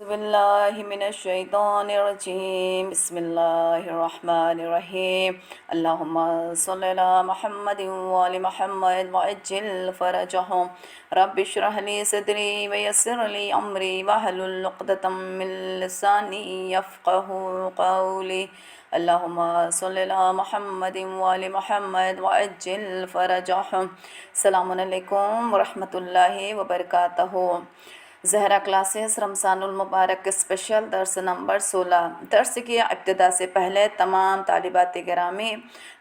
باللہ من الشیطان الرجیم بسم اللہ الرحمن الرحیم اللہم صلی علی محمد وآل محمد وعجل فرجہم رب اشرح لی صدری ویسر لی امری واحلل عقدۃ من لسانی یفقہوا قولی اللہم صلی علی محمد وآل محمد وعجل فرجہم۔ السلام علیکم ورحمۃ اللہ وبرکاتہ۔ زہرا کلاسز رمضان المبارک اسپیشل درس نمبر 16۔ درس کی ابتدا سے پہلے تمام طالبات گرامی،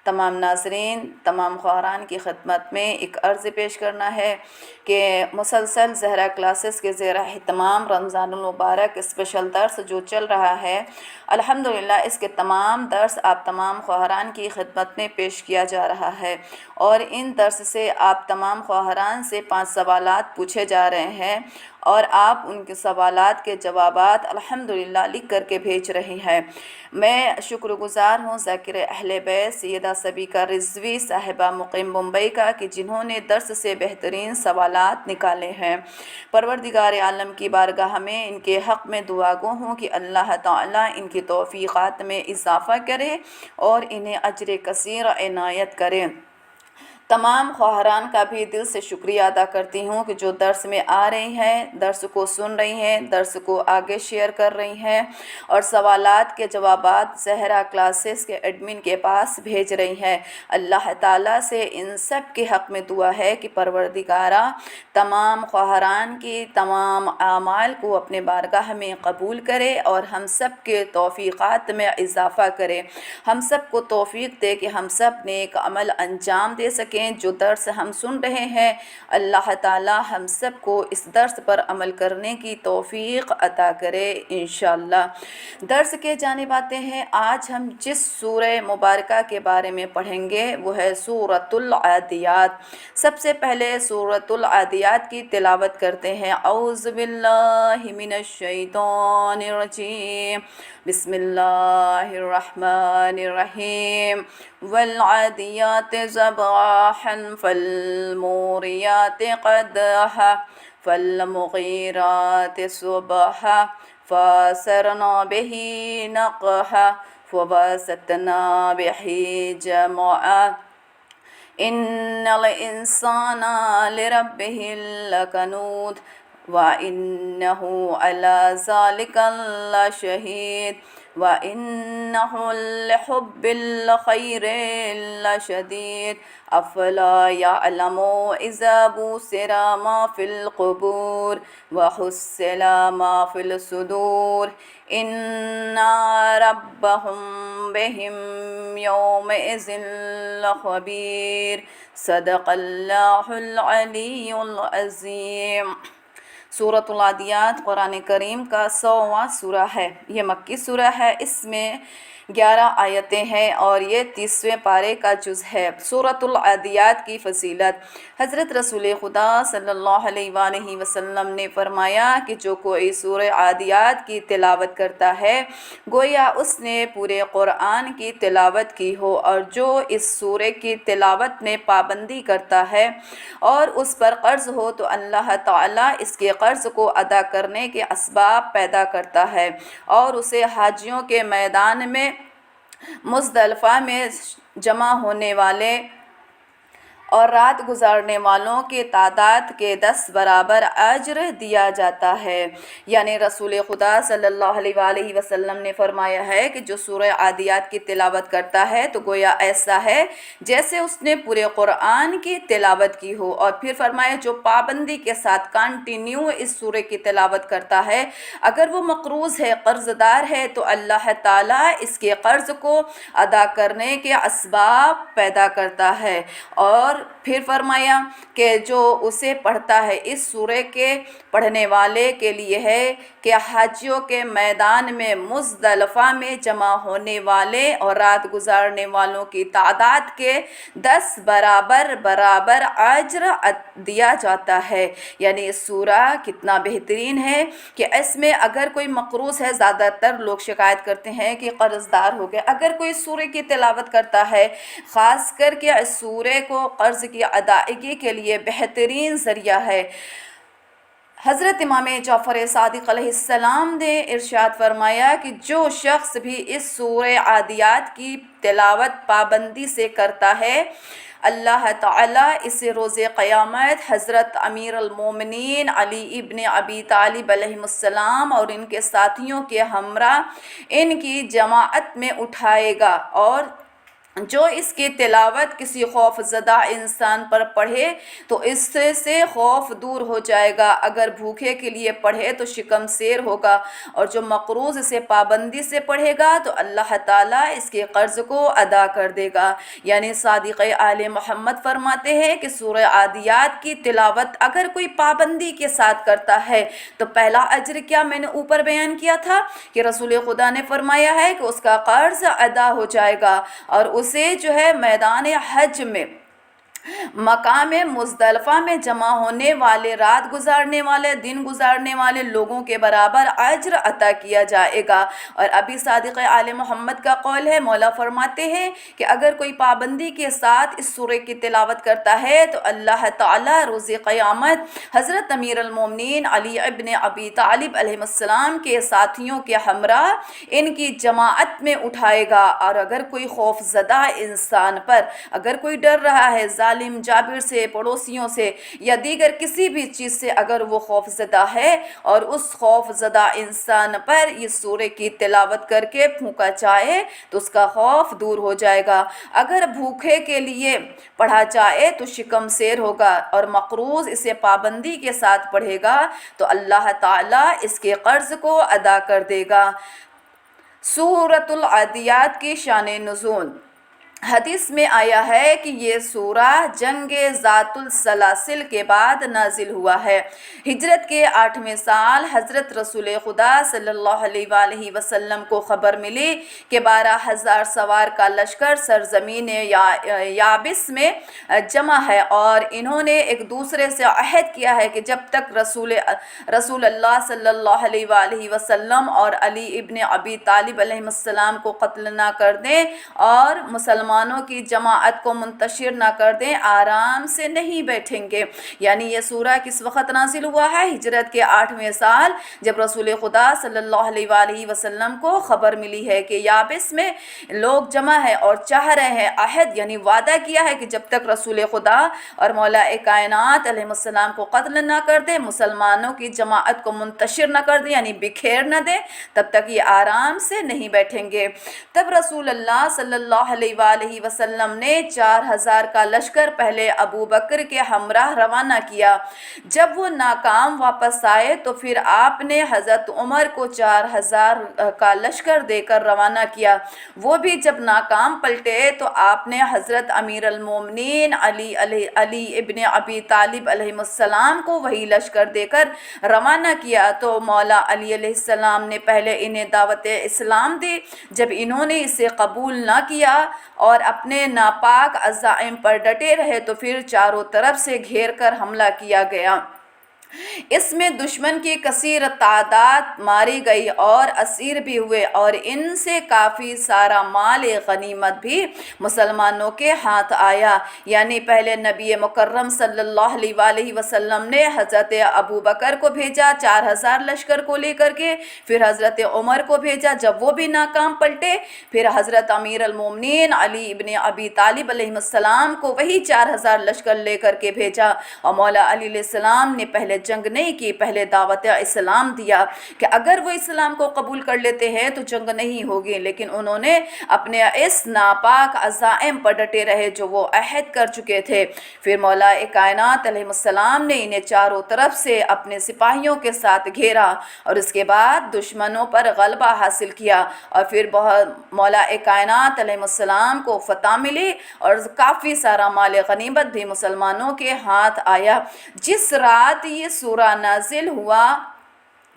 تمام ناظرین، تمام خواہران کی خدمت میں ایک عرض پیش کرنا ہے کہ مسلسل زہرا کلاسز کے زیر اہتمام رمضان المبارک اسپیشل درس جو چل رہا ہے، الحمدللہ اس کے تمام درس آپ تمام خواہران کی خدمت میں پیش کیا جا رہا ہے، اور ان درس سے آپ تمام خواہران سے 5 سوالات پوچھے جا رہے ہیں، اور آپ ان کے سوالات کے جوابات الحمدللہ لکھ کر کے بھیج رہی ہیں۔ میں شکر گزار ہوں ذاکر اہل بیت سیدہ سبیکہ رضوی صاحبہ مقیم ممبئی کا کہ جنہوں نے درس سے بہترین سوالات نکالے ہیں۔ پروردگار عالم کی بارگاہ میں ان کے حق میں دعا گو ہوں کہ اللہ تعالیٰ ان کی توفیقات میں اضافہ کرے اور انہیں اجر کثیر عنایت کرے۔ تمام خواہران کا بھی دل سے شکریہ ادا کرتی ہوں کہ جو درس میں آ رہی ہیں، درس کو سن رہی ہیں، درس کو آگے شیئر کر رہی ہیں، اور سوالات کے جوابات زہرا کلاسز کے ایڈمن کے پاس بھیج رہی ہیں۔ اللہ تعالیٰ سے ان سب کے حق میں دعا ہے کہ پروردگارہ تمام خواہران کی تمام اعمال کو اپنے بارگاہ میں قبول کرے اور ہم سب کے توفیقات میں اضافہ کرے، ہم سب کو توفیق دے کہ ہم سب نیک عمل انجام دے سکیں۔ جو درس ہم سن رہے ہیں، اللہ تعالی ہم سب کو اس درس پر عمل کرنے کی توفیق عطا کرے انشاءاللہ۔ درس کے جانب آتے ہیں۔ آج ہم جس سورہ مبارکہ کے بارے میں پڑھیں گے وہ ہے سورۃ العادیات۔ سب سے پہلے سورۃ العادیات کی تلاوت کرتے ہیں۔ اعوذ باللہ من الشیطان الرجیم، بسم اللہ الرحمن الرحیم۔ والعادیات ضبحا فالموریات قدحا فالمغیرات صبحا فأثرن به نقحا فوسطن به جمعا إن الإنسان لربه لكنود وإنه على ذلك لشهيد وإنه لحب الخير لشديد أفلا يعلم إذا بُسِرَ ما في القبور وحصل ما في الصدور إن ربهم بهم يومئذ لخبير صدق الله العلي العظيم۔ سورۃ العادیات قرآن کریم کا 100واں سورہ ہے۔ یہ مکی سورہ ہے۔ اس میں 11 آیتیں ہیں اور یہ 30ویں پارے کا جز ہے۔ سورۃ العادیات کی فضیلت۔ حضرت رسول خدا صلی اللہ علیہ وآلہ وسلم نے فرمایا کہ جو کوئی سورہ عادیات کی تلاوت کرتا ہے گویا اس نے پورے قرآن کی تلاوت کی ہو، اور جو اس سورہ کی تلاوت میں پابندی کرتا ہے اور اس پر قرض ہو تو اللہ تعالیٰ اس کے قرض کو ادا کرنے کے اسباب پیدا کرتا ہے اور اسے حاجیوں کے میدان میں مزدلفہ میں جمع ہونے والے اور رات گزارنے والوں کی تعداد کے 10 برابر اجر دیا جاتا ہے۔ یعنی رسول خدا صلی اللہ علیہ وآلہ وسلم نے فرمایا ہے کہ جو سورہ عادیات کی تلاوت کرتا ہے تو گویا ایسا ہے جیسے اس نے پورے قرآن کی تلاوت کی ہو، اور پھر فرمایا جو پابندی کے ساتھ کنٹینیو اس سورہ کی تلاوت کرتا ہے، اگر وہ مقروض ہے، قرض دار ہے، تو اللہ تعالیٰ اس کے قرض کو ادا کرنے کے اسباب پیدا کرتا ہے۔ اور پھر فرمایا کہ جو اسے پڑھتا ہے، اس سورہ کے پڑھنے والے کے لیے ہے کہ حاجیوں کے میدان میں مزدلفہ میں جمع ہونے والے اور رات گزارنے والوں کی تعداد کے 10 برابر اجر دیا جاتا ہے۔ یعنی اس سورہ کتنا بہترین ہے کہ اس میں اگر کوئی مقروض ہے، زیادہ تر لوگ شکایت کرتے ہیں کہ قرض دار ہو گئے، اگر کوئی سورہ کی تلاوت کرتا ہے، خاص کر کے اس سورہ کو قرض کی ادائیگی کے لیے بہترین ذریعہ ہے۔ حضرت امام جعفر صادق علیہ السلام نے ارشاد فرمایا کہ جو شخص بھی اس سورہ عادیات کی تلاوت پابندی سے کرتا ہے، اللہ تعالیٰ اسے روز قیامت حضرت امیر المومنین علی ابن ابی طالب علیہ السلام اور ان کے ساتھیوں کے ہمراہ ان کی جماعت میں اٹھائے گا، اور جو اس کی تلاوت کسی خوف زدہ انسان پر پڑھے تو اس سے خوف دور ہو جائے گا، اگر بھوکے کے لیے پڑھے تو شکم سیر ہوگا، اور جو مقروض اسے پابندی سے پڑھے گا تو اللہ تعالیٰ اس کے قرض کو ادا کر دے گا۔ یعنی صادق آل محمد فرماتے ہیں کہ سورہ عادیات کی تلاوت اگر کوئی پابندی کے ساتھ کرتا ہے تو پہلا اجر کیا میں نے اوپر بیان کیا تھا کہ رسول خدا نے فرمایا ہے کہ اس کا قرض ادا ہو جائے گا، اور اسے جو ہے میدان حج میں مقام مزدلفہ میں جمع ہونے والے، رات گزارنے والے، دن گزارنے والے لوگوں کے برابر اجر عطا کیا جائے گا۔ اور ابھی صادق آل محمد کا قول ہے، مولا فرماتے ہیں کہ اگر کوئی پابندی کے ساتھ اس سورہ کی تلاوت کرتا ہے تو اللہ تعالیٰ روز قیامت حضرت امیر المومنین علی ابن ابی طالب علیہ السلام کے ساتھیوں کے ہمراہ ان کی جماعت میں اٹھائے گا، اور اگر کوئی خوف زدہ انسان پر، اگر کوئی ڈر رہا ہے ظالم جابر سے، پڑوسیوں سے، یا دیگر کسی بھی چیز سے، اگر وہ خوف زدہ ہے اور اس خوف زدہ انسان پر یہ سورہ کی تلاوت کر کے پھونکا جائے تو اس کا خوف دور ہو جائے گا، اگر بھوکے کے لیے پڑھا جائے تو شکم سیر ہوگا، اور مقروض اسے پابندی کے ساتھ پڑھے گا تو اللہ تعالیٰ اس کے قرض کو ادا کر دے گا۔ سورۃ العادیات کی شان نزول۔ حدیث میں آیا ہے کہ یہ سورہ جنگ ذات السلاسل کے بعد نازل ہوا ہے۔ ہجرت کے 8ویں سال حضرت رسول خدا صلی اللہ علیہ وآلہ وسلم کو خبر ملی کہ 12,000 سوار کا لشکر سرزمین یابس میں جمع ہے، اور انہوں نے ایک دوسرے سے عہد کیا ہے کہ جب تک رسول اللہ صلی اللہ علیہ وآلہ وسلم اور علی ابن ابی طالب علیہ السلام کو قتل نہ کر دیں اور مسلمانوں کی جماعت کو منتشر نہ کر دیں، آرام سے نہیں بیٹھیں گے۔ یعنی یہ سورہ کس وقت نازل ہوا ہے؟ ہجرت کے 8ویں سال، جب رسول خدا صلی اللہ علیہ وآلہ وسلم کو خبر ملی ہے کہ یابس میں لوگ جمع ہے اور چاہ رہے ہیں، عہد یعنی وعدہ کیا ہے کہ جب تک رسول خدا اور مولا کائنات علیہ السلام کو قتل نہ کر دے، مسلمانوں کی جماعت کو منتشر نہ کر دے یعنی بکھیر نہ دے، تب تک یہ آرام سے نہیں بیٹھیں گے۔ تب رسول اللہ صلی اللہ علیہ وآلہ وسلم نے 4,000 کا لشکر پہلے ابو بکر کے ہمراہ روانہ کیا۔ جب وہ ناکام واپس آئے تو پھر آپ نے حضرت عمر کو 4,000 کا لشکر دے کر روانہ کیا، وہ بھی جب ناکام پلٹے تو آپ نے حضرت امیر المومنین علی ابن ابی طالب علیہ السلام کو وہی لشکر دے کر روانہ کیا، تو مولا علی علیہ السلام نے پہلے انہیں دعوت اسلام دی۔ جب انہوں نے اسے قبول نہ کیا اور اپنے ناپاک عزائم پر ڈٹے رہے تو پھر چاروں طرف سے گھیر کر حملہ کیا گیا۔ اس میں دشمن کی کثیر تعداد ماری گئی اور اسیر بھی ہوئے، اور ان سے کافی سارا مال غنیمت بھی مسلمانوں کے ہاتھ آیا۔ یعنی پہلے نبی مکرم صلی اللہ علیہ وآلہ وسلم نے حضرت ابو بکر کو بھیجا 4,000 لشکر کو لے کر کے، پھر حضرت عمر کو بھیجا، جب وہ بھی ناکام پلٹے پھر حضرت امیر المومنین علی ابن ابی طالب علیہ السلام کو وہی 4,000 لشکر لے کر کے بھیجا، اور مولا علی علیہ السلام نے پہلے جنگ نہیں کی، پہلے دعوت اسلام دیا کہ اگر وہ اسلام کو قبول کر لیتے ہیں تو جنگ نہیں ہوگی، لیکن انہوں نے اپنے اس ناپاک عزائم پر ڈٹے رہے جو وہ عہد کر چکے تھے۔ پھر مولا کائنات علیہ السلام نے انہیں چاروں طرف سے اپنے سپاہیوں کے ساتھ گھیرا، اور اس کے بعد دشمنوں پر غلبہ حاصل کیا، اور پھر مولا کائنات علیہ السلام کو فتح ملی اور کافی سارا مال غنیمت بھی مسلمانوں کے ہاتھ آیا۔ جس رات یہ سورہ نازل ہوا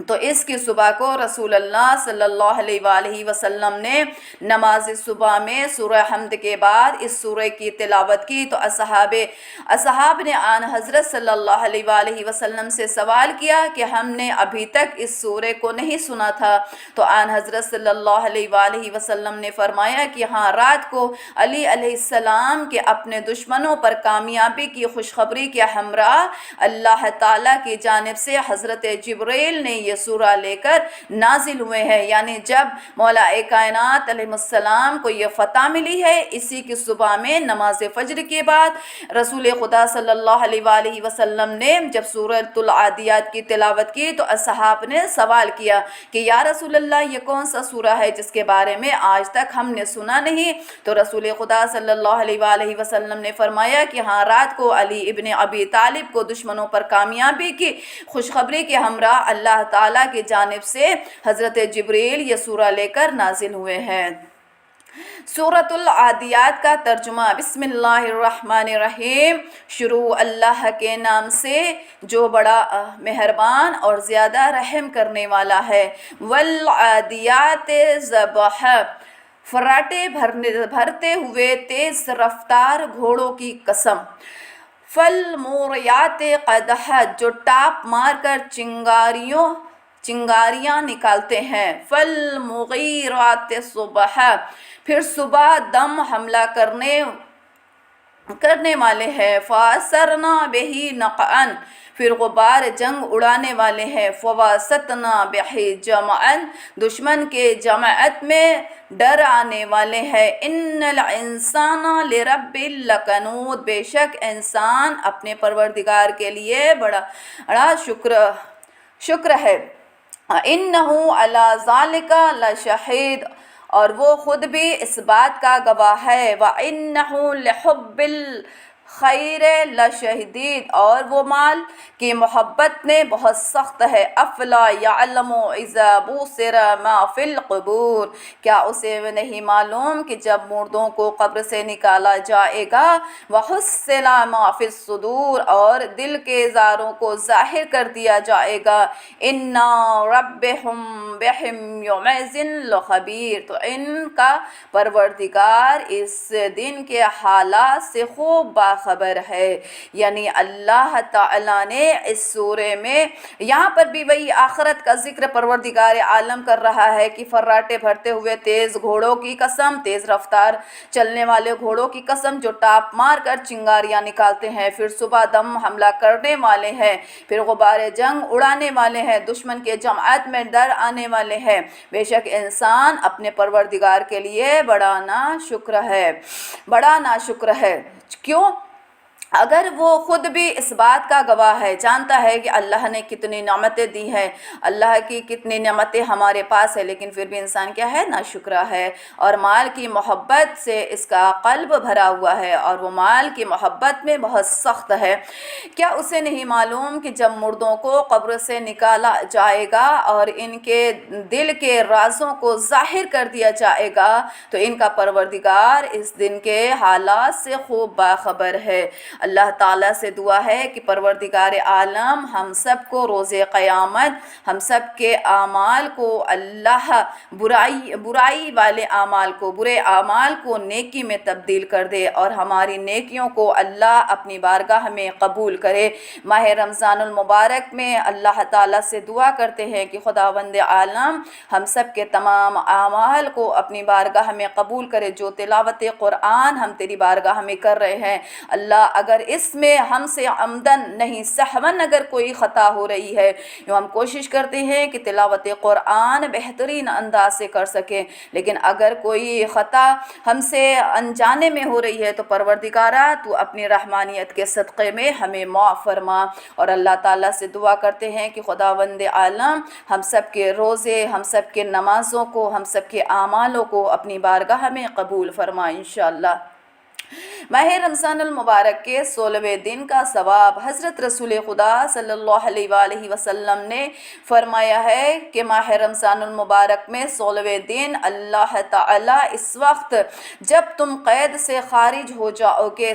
تو اس کی صبح کو رسول اللہ صلی اللہ علیہ وآلہ وسلم نے نماز صبح میں سورہ حمد کے بعد اس سورہ کی تلاوت کی۔ تو اصحاب نے آن حضرت صلی اللہ علیہ وآلہ وسلم سے سوال کیا کہ ہم نے ابھی تک اس سورہ کو نہیں سنا تھا۔ تو آن حضرت صلی اللہ علیہ وآلہ وسلم نے فرمایا کہ ہاں، رات کو علی علیہ السلام کے اپنے دشمنوں پر کامیابی کی خوشخبری کے ہمراہ اللہ تعالیٰ کی جانب سے حضرت جبریل نے یہ سورہ لے کر نازل ہوئے ہیں، یعنی جب مولا کائنات علیہ السلام کو یہ فتح ملی ہے، اسی کی صبح میں نماز فجر کے بعد رسول خدا صلی اللہ علیہ وآلہ وسلم نے جب سورۃ العادیات کی تلاوت کی تو اصحاب نے سوال کیا کہ یا رسول اللہ، یہ کون سا سورہ ہے جس کے بارے میں آج تک ہم نے سنا نہیں؟ تو رسول خدا صلی اللہ علیہ وآلہ وسلم نے فرمایا کہ ہاں، رات کو علی ابن ابی طالب کو دشمنوں پر کامیابی کی خوشخبری کے ہمراہ اللہ تعالیٰ کی جانب سے حضرت جبریل یہ سورہ لے کر نازل ہوئے ہیں۔ سورۃ العادیات کا ترجمہ۔ بسم اللہ الرحمن الرحیم۔ شروع اللہ کے نام سے جو بڑا مہربان اور زیادہ رحم کرنے والا ہے۔ والعادیات ضبحا، فراٹے بھرتے ہوئے تیز رفتار گھوڑوں کی قسم۔ فالموریات قدحا، جو ٹاپ مار کر چنگاریاں نکالتے ہیں۔ فالمغیرات صبحا، پھر صبح دم حملہ کرنے والے ہیں۔ فاثرنا بہ نقعا، پھر غبار جنگ اڑانے والے ہیں۔ فواسطنا بہ جمعا، دشمن کے جماعت میں ڈر آنے والے ہیں۔ ان الانسان لرب لکنود، بے شک انسان اپنے پروردگار کے لیے بڑا شکر ہے۔ انہ علی ذالک لشہید، اور وہ خود بھی اس بات کا گواہ ہے۔ وَإِنَّهُ لِحُبِّ الْخَيْرِ لَشَدِيدٌ، اور وہ مال کی محبت میں بہت سخت ہے۔ افلا یعلم اذا بوسر ما فی القبور، کیا اسے نہیں معلوم کہ جب مردوں کو قبر سے نکالا جائے گا، وحصل ما فی الصدور، اور دل کے زاروں کو ظاہر کر دیا جائے گا۔ انا ربہم بہم یومئذ لخبیر، تو ان کا پروردگار اس دن کے حالات سے خوب باخبر ہے۔ یعنی اللہ تعالیٰ نے اس سورے میں یہاں پر بھی وہی آخرت کا ذکر پروردگار عالم کر رہا ہے کہ فراٹے بھرتے ہوئے تیز گھوڑوں کی قسم، تیز رفتار چلنے والے گھوڑوں کی قسم جو ٹاپ مار کر چنگاریاں نکالتے ہیں، پھر صبح دم حملہ کرنے والے ہیں، پھر غبار جنگ اڑانے والے ہیں، دشمن کے جماعت میں ڈر آنے والے ہیں۔ بے شک انسان اپنے پروردگار کے لیے بڑا ناشکر ہے۔ کیوں؟ اگر وہ خود بھی اس بات کا گواہ ہے، جانتا ہے کہ اللہ نے کتنی نعمتیں دی ہیں، اللہ کی کتنی نعمتیں ہمارے پاس ہے، لیکن پھر بھی انسان کیا ہے؟ ناشکرا ہے، اور مال کی محبت سے اس کا قلب بھرا ہوا ہے، اور وہ مال کی محبت میں بہت سخت ہے۔ کیا اسے نہیں معلوم کہ جب مردوں کو قبر سے نکالا جائے گا اور ان کے دل کے رازوں کو ظاہر کر دیا جائے گا، تو ان کا پروردگار اس دن کے حالات سے خوب باخبر ہے۔ اللہ تعالیٰ سے دعا ہے کہ پروردگار عالم ہم سب کو روز قیامت، ہم سب کے اعمال کو اللہ برائی والے اعمال کو، برے اعمال کو نیکی میں تبدیل کر دے، اور ہماری نیکیوں کو اللہ اپنی بارگاہ میں قبول کرے۔ ماہ رمضان المبارک میں اللہ تعالیٰ سے دعا کرتے ہیں کہ خداوند عالم ہم سب کے تمام اعمال کو اپنی بارگاہ میں قبول کرے۔ جو تلاوت قرآن ہم تیری بارگاہ میں کر رہے ہیں اللہ، اگر اس میں ہم سے عمدن نہیں سہون اگر کوئی خطا ہو رہی ہے، ہم کوشش کرتے ہیں کہ تلاوت قرآن بہترین انداز سے کر سکیں، لیکن اگر کوئی خطا ہم سے انجانے میں ہو رہی ہے تو پروردگارہ تو اپنی رحمانیت کے صدقے میں ہمیں معاف فرما۔ اور اللہ تعالیٰ سے دعا کرتے ہیں کہ خداوند عالم ہم سب کے روزے، ہم سب کے نمازوں کو، ہم سب کے اعمالوں کو اپنی بارگاہ میں قبول فرما انشاءاللہ۔ ماہ رمضان المبارک کے 16ویں دن کا ثواب۔ حضرت رسول خدا صلی اللہ علیہ وآلہ وسلم نے فرمایا ہے کہ ماہ رمضان المبارک میں 16ویں دن اللہ تعالیٰ اس وقت جب تم قید سے خارج ہو جاؤ گے،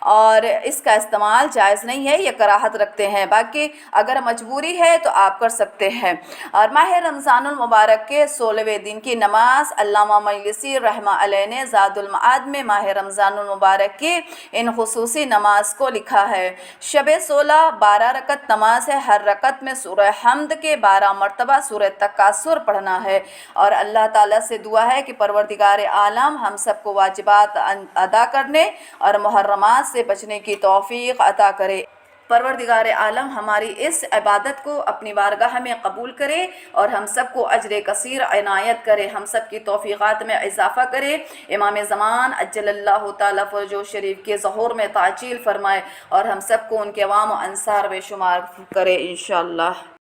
اور اس کا استعمال جائز نہیں ہے، یہ کراہت رکھتے ہیں، باقی اگر مجبوری ہے تو آپ کر سکتے ہیں۔ اور ماہ رمضان المبارک کے 16ویں دن کی نماز علامہ مجلسی رحمہ علیہ نے زاد المعاد میں ماہ رمضان المبارک کی ان خصوصی نماز کو لکھا ہے۔ شب 16 12 رکعت نماز ہے، ہر رکعت میں سورہ حمد کے 12 مرتبہ سورہ تکاثر پڑھنا ہے، اور اللہ تعالیٰ سے دعا ہے کہ پروردگار عالم ہم سب کو واجبات ادا کرنے اور محرمات سے بچنے کی توفیق عطا کرے۔ پروردگار عالم ہماری اس عبادت کو اپنی بارگاہ میں قبول کرے اور ہم سب کو اجر کثیر عنایت کرے، ہم سب کی توفیقات میں اضافہ کرے، امام زمان عجل اللہ تعالیٰ فرجہ شریف کے ظہور میں تعجیل فرمائے اور ہم سب کو ان کے عوام و انصار میں شمار کرے انشاءاللہ۔